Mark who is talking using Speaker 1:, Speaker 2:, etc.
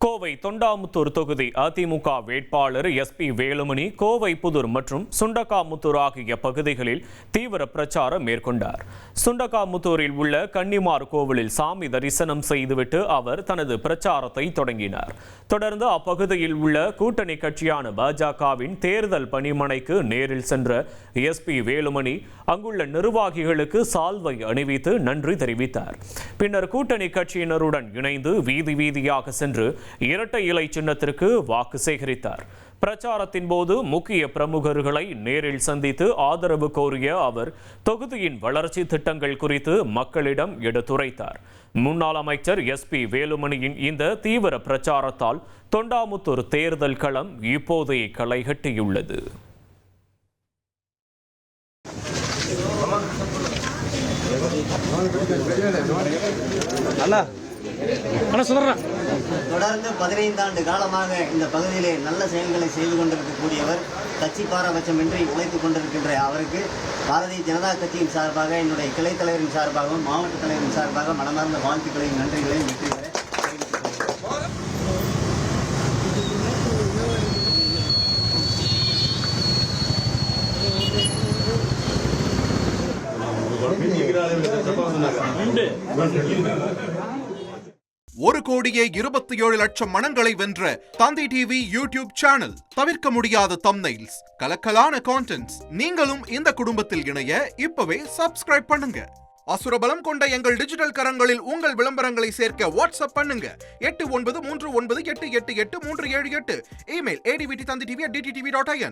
Speaker 1: கோவை தொண்டாமுத்தூர் தொகுதி அதிமுக வேட்பாளர் எஸ்பி வேலுமணி கோவை புதூர் மற்றும் சுண்டக்காமுத்தூர் ஆகிய பகுதிகளில் தீவிர பிரச்சாரம் மேற்கொண்டார். சுண்டக்காமுத்தூரில் உள்ள கன்னிமார் கோவிலில் சாமி தரிசனம் செய்துவிட்டு அவர் தனது பிரச்சாரத்தை தொடங்கினார். தொடர்ந்து அப்பகுதியில் உள்ள கூட்டணி கட்சியான பாஜகவின் தேர்தல் பணிமனைக்கு நேரில் சென்ற எஸ்பி வேலுமணி அங்குள்ள நிர்வாகிகளுக்கு சால்வை அணிவித்து நன்றி தெரிவித்தார். பின்னர் கூட்டணி கட்சியினருடன் இணைந்து வீதி வீதியாக சென்று இரட்டை இலை சின்னத்திற்கு வாக்கு சேகரித்தார். பிரச்சாரத்தின் போது முக்கிய பிரமுகர்களை நேரில் சந்தித்து ஆதரவு கோரிய அவர் தொகுதியின் வளர்ச்சி திட்டங்கள் குறித்து மக்களிடம் எடுத்துரைத்தார். முன்னாள் அமைச்சர் எஸ்பி வேலுமணியின் இந்த தீவிர பிரச்சாரத்தால் தொண்டாமுத்தூர் தேர்தல் களம் இப்போதே களைகட்டியுள்ளது.
Speaker 2: தொடர்ந்து 15 ஆண்டு காலமாக இந்த பகுதியிலே நல்ல செயல்களை செய்து கொண்டிருக்கக்கூடியவர், கட்சி பாரபட்சமின்றி உழைத்துக் கொண்டிருக்கின்ற அவருக்கு பாரதிய ஜனதா கட்சியின் சார்பாக, என்னுடைய கிளை தலைவரின் சார்பாகவும் மாவட்ட தலைவரின் சார்பாக மனமார்ந்த வாழ்த்துக்களையும் நன்றிகளையும் வெற்றி பெற
Speaker 3: ஒரு கோடியே 27 லட்சம் மனங்களை வென்ற தந்தி டிவி யூடியூப் சேனல். தவிர்க்க முடியாத தம்ப்நெயில்ஸ், கலக்கலான கான்டென்ட்ஸ். நீங்களும் இந்த குடும்பத்தில் இணைய இப்பவே சப்ஸ்கிரைப் பண்ணுங்க. அசுரபலம் கொண்ட எங்கள் டிஜிட்டல் கரங்களில் உங்கள் விளம்பரங்களை சேர்க்க வாட்ஸ்அப் பண்ணுங்க. 8939888838. Email advtthanditv@dttv.in.